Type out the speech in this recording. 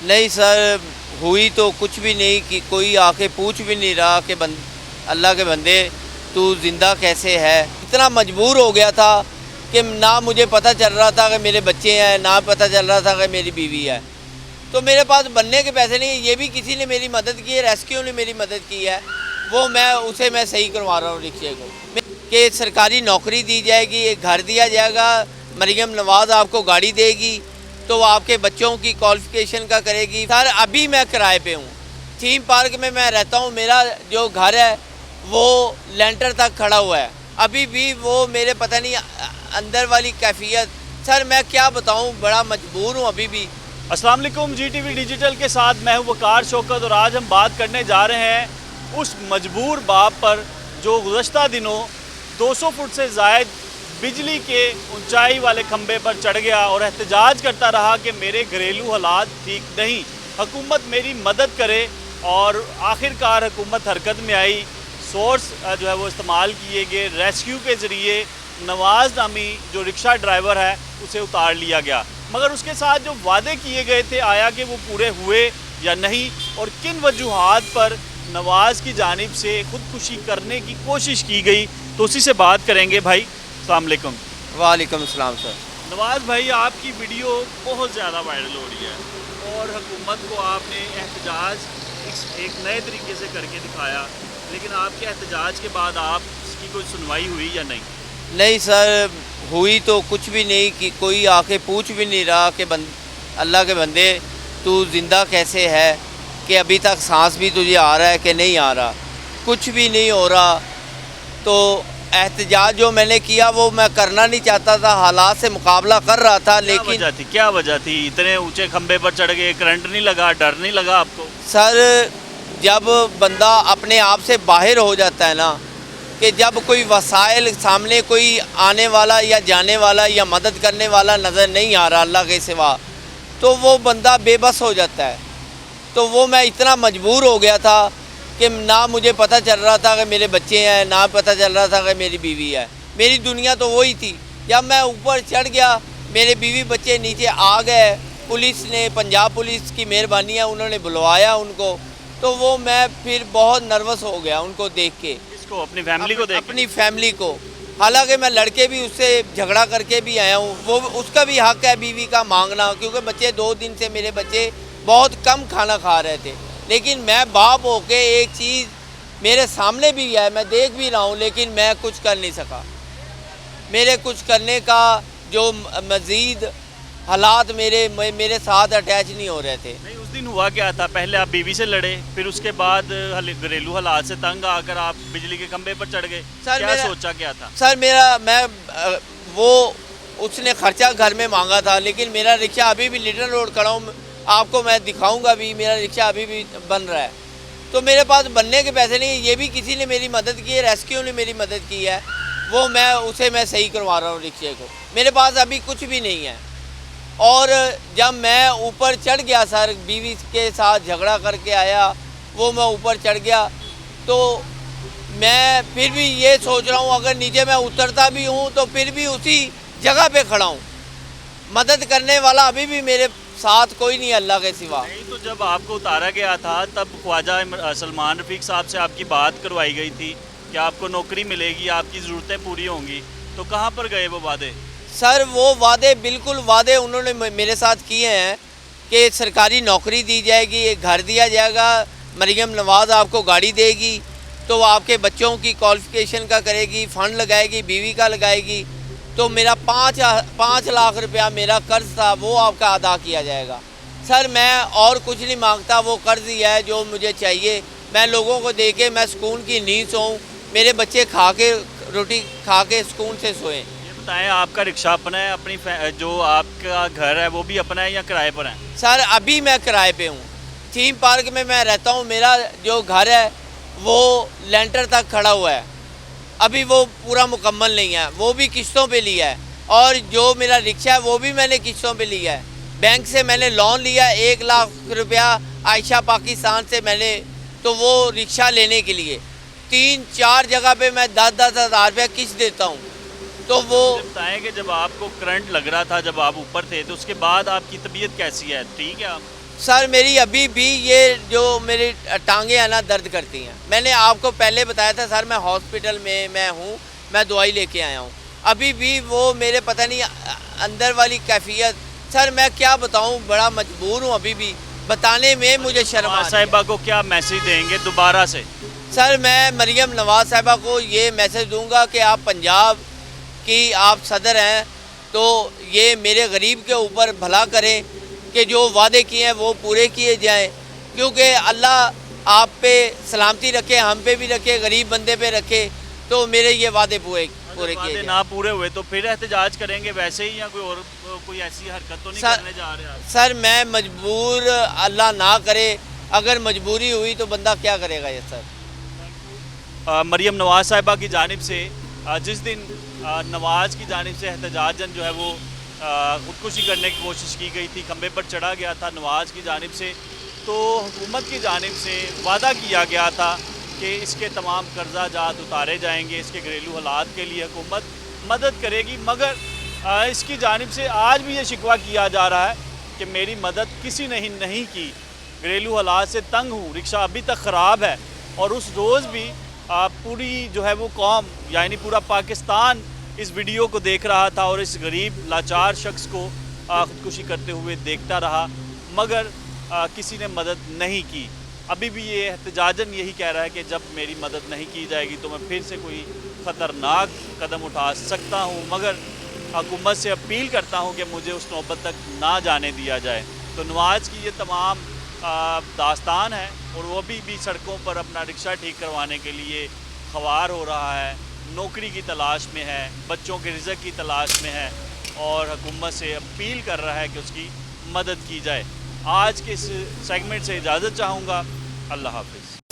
नहीं सर, हुई तो कुछ भी नहीं कि कोई आके पूछ भी नहीं रहा कि अल्लाह के बंदे तू ज़िंदा कैसे है। इतना मजबूर हो गया था कि ना मुझे पता चल रहा था कि मेरे बच्चे हैं, ना पता चल रहा था कि मेरी बीवी है। तो मेरे पास बनने के पैसे नहीं है। ये भी किसी ने मेरी मदद की है, रेस्क्यू ने मेरी मदद की है, वो मैं सही करवा रहा हूँ रिक्शे को कि सरकारी नौकरी दी जाएगी, एक घर दिया जाएगा, मरियम नवाज़ आपको गाड़ी देगी तो वो आपके बच्चों की क्वालिफिकेशन का करेगी। सर अभी मैं किराए पे हूँ, थीम पार्क में मैं रहता हूँ। मेरा जो घर है वो लेंटर तक खड़ा हुआ है, अभी भी वो मेरे पता नहीं अंदर वाली कैफियत। सर मैं क्या बताऊँ, बड़ा मजबूर हूँ अभी भी। अस्सलाम वालेकुम, GTV डिजिटल के साथ मैं हूँ वकार शौकत और आज हम बात करने जा रहे हैं उस मजबूर बाप पर जो गुज़श्ता दिनों 200 फुट से ज़ायद बिजली के ऊंचाई वाले खंबे पर चढ़ गया और एहतजाज करता रहा कि मेरे घरेलू हालात ठीक नहीं, हुकूमत मेरी मदद करे। और आखिरकार हुकूमत हरकत में आई, सोर्स जो है वो इस्तेमाल किए गए, रेस्क्यू के ज़रिए नवाज़ नामी जो रिक्शा ड्राइवर है उसे उतार लिया गया। मगर उसके साथ जो वादे किए गए थे आया कि वो पूरे हुए या नहीं, और किन वजूहात पर नवाज़ की जानिब से ख़ुदकुशी करने की कोशिश की गई, तो उसी से बात करेंगे। भाई अस्सलाम वालेकुम। वालेकुम अस्सलाम सर। नवाज़ भाई, आपकी वीडियो बहुत ज़्यादा वायरल हो रही है और हुकूमत को आपने एहतजाज एक नए तरीके से करके दिखाया, लेकिन आपके एहतजाज के बाद आपकी कोई सुनवाई हुई या नहीं? नहीं सर, हुई तो कुछ भी नहीं कि कोई आके पूछ भी नहीं रहा कि अल्लाह के बंदे तू ज़िंदा कैसे है, कि अभी तक सांस भी तुझे आ रहा है कि नहीं आ रहा, कुछ भी नहीं हो रहा। तो एहतजाज जो मैंने किया वो मैं करना नहीं चाहता था, हालात से मुकाबला कर रहा था। लेकिन क्या वजह थी? इतने ऊंचे खंबे पर चढ़ गए, करंट नहीं लगा, डर नहीं लगा आपको? सर जब बंदा अपने आप से बाहर हो जाता है ना, कि जब कोई वसाइल सामने कोई आने वाला या जाने वाला या मदद करने वाला नज़र नहीं आ रहा अल्लाह के सिवा, तो वो बंदा बेबस हो जाता है। तो वो मैं इतना मजबूर हो गया था कि ना मुझे पता चल रहा था कि मेरे बच्चे हैं, ना पता चल रहा था कि मेरी बीवी है। मेरी दुनिया तो वही थी। जब मैं ऊपर चढ़ गया, मेरे बीवी बच्चे नीचे आ गए, पुलिस ने, पंजाब पुलिस की मेहरबानी है, उन्होंने बुलवाया उनको, तो वो मैं फिर बहुत नर्वस हो गया उनको देख के। इसको अपनी फैमिली को देख? अपनी फैमिली को। हालांकि मैं लड़के भी उससे झगड़ा करके भी आया हूँ, वो उसका भी हक है बीवी का मांगना, क्योंकि बच्चे 2 दिन से मेरे बच्चे बहुत कम खाना खा रहे थे। लेकिन मैं बाप होके एक चीज़ मेरे सामने भी है, मैं देख भी रहा हूँ, लेकिन मैं कुछ कर नहीं सका। मेरे कुछ करने का जो मज़ीद हालात मेरे साथ अटैच नहीं हो रहे थे। नहीं, उस दिन हुआ क्या था? पहले आप बीवी से लड़े, फिर उसके बाद घरेलू हालात से तंग आकर आप बिजली के खंबे पर चढ़ गए। क्या सोचा क्या था? सर उसने खर्चा घर में मांगा था, लेकिन मेरा रिक्शा अभी भी लिटल रोड खड़ा हूँ, आपको मैं दिखाऊंगा भी, मेरा रिक्शा अभी भी बन रहा है। तो मेरे पास बनने के पैसे नहीं है। ये भी किसी ने मेरी मदद की है, रेस्क्यू ने मेरी मदद की है, वो मैं सही करवा रहा हूँ रिक्शे को। मेरे पास अभी कुछ भी नहीं है। और जब मैं ऊपर चढ़ गया सर, बीवी के साथ झगड़ा करके आया, वो मैं ऊपर चढ़ गया, तो मैं फिर भी ये सोच रहा हूँ अगर नीचे मैं उतरता भी हूँ तो फिर भी उसी जगह पे खड़ा हूँ। मदद करने वाला अभी भी मेरे साथ कोई नहीं अल्लाह के सिवा। नहीं, तो जब आपको उतारा गया था तब ख्वाजा सलमान रफ़ीक साहब से आपकी बात करवाई गई थी कि आपको नौकरी मिलेगी, आपकी ज़रूरतें पूरी होंगी, तो कहाँ पर गए वो वादे? सर वो बिल्कुल वादे उन्होंने मेरे साथ किए हैं कि सरकारी नौकरी दी जाएगी, एक घर दिया जाएगा, मरियम नवाज़ आपको गाड़ी देगी, तो वो आपके बच्चों की क्वालिफिकेशन का करेगी, फ़ंड लगाएगी, बीवी का लगाएगी। तो मेरा 5 लाख रुपया मेरा कर्ज़ था, वो आपका अदा किया जाएगा। सर मैं और कुछ नहीं मांगता, वो कर्ज़ ही है जो मुझे चाहिए। मैं लोगों को दे के मैं सुकून की नींद सोऊं, मेरे बच्चे रोटी खा के सुकून से सोएं। बताएं, आपका रिक्शा अपना है, अपनी जो आपका घर है वो भी अपना है या किराए पर है? सर अभी मैं किराए पे हूँ, थीम पार्क में मैं रहता हूँ। मेरा जो घर है वो लेंटर तक खड़ा हुआ है, अभी वो पूरा मुकम्मल नहीं है, वो भी किस्तों पे लिया है। और जो मेरा रिक्शा है वो भी मैंने किस्तों पे लिया है। बैंक से मैंने लोन लिया 1 लाख रुपया आयशा पाकिस्तान से मैंने, तो वो रिक्शा लेने के लिए 3-4 जगह पे मैं 10-10 हज़ार रुपया किस्त देता हूँ। तो वो बताएं कि जब आपको करंट लग रहा था, जब आप ऊपर थे, तो उसके बाद आपकी तबीयत कैसी है? ठीक है आप? सर मेरी अभी भी ये जो मेरी टांगे हैं ना दर्द करती हैं। मैंने आपको पहले बताया था सर, मैं हॉस्पिटल में मैं हूँ, मैं दवाई लेके आया हूँ। अभी भी वो मेरे पता नहीं अंदर वाली कैफियत, सर मैं क्या बताऊँ, बड़ा मजबूर हूँ अभी भी, बताने में मुझे शर्म आ रही है। साहिबा को क्या मैसेज देंगे दोबारा से? सर मैं मरियम नवाज़ साहिबा को ये मैसेज दूंगा कि आप पंजाब की आप सदर हैं, तो ये मेरे गरीब के ऊपर भला करें कि जो वादे किए हैं वो पूरे किए जाएं, क्योंकि अल्लाह आप पे सलामती रखे, हम पे भी रखे, गरीब बंदे पे रखे, तो मेरे ये वादे पूरे किए वादे जाएं। ना पूरे हुए तो फिर एहतजाज करेंगे वैसे ही, या कोई ऐसी हरकत तो नहीं सर- करने जा रहे आप? सर मैं मजबूर, अल्लाह ना करे, अगर मजबूरी हुई तो बंदा क्या करेगा ये सर। मरियम नवाज़ साहिबा की जानिब से जिस दिन नवाज़ की जानिब से एहतजाजन जो है वो ख़ुदकुशी करने की कोशिश की गई थी, खंबे पर चढ़ा गया था नवाज़ की जानिब से, तो हुकूमत की जानिब से वादा किया गया था कि इसके तमाम कर्जा जात उतारे जाएंगे, इसके घरेलू हालात के लिए हुकूमत मदद करेगी। मगर इसकी जानिब से आज भी ये शिकवा किया जा रहा है कि मेरी मदद किसी ने ही नहीं की, घरेलू हालात से तंग हूँ, रिक्शा अभी तक ख़राब है। और उस रोज़ भी पूरी जो है वो कौम यानी पूरा पाकिस्तान इस वीडियो को देख रहा था और इस गरीब लाचार शख्स को ख़ुदकुशी करते हुए देखता रहा, मगर किसी ने मदद नहीं की। अभी भी ये एहतजाजन यही कह रहा है कि जब मेरी मदद नहीं की जाएगी तो मैं फिर से कोई ख़तरनाक कदम उठा सकता हूँ, मगर हुकूमत से अपील करता हूँ कि मुझे उस नौबत तक ना जाने दिया जाए। तो नवाज़ की ये तमाम दास्तान है और वो भी सड़कों पर अपना रिक्शा ठीक करवाने के लिए ख्वार हो रहा है, नौकरी की तलाश में है, बच्चों के रिज़्क़ की तलाश में है और हुकूमत से अपील कर रहा है कि उसकी मदद की जाए। आज के इस सेगमेंट से इजाज़त चाहूँगा। अल्लाह हाफ़िज़।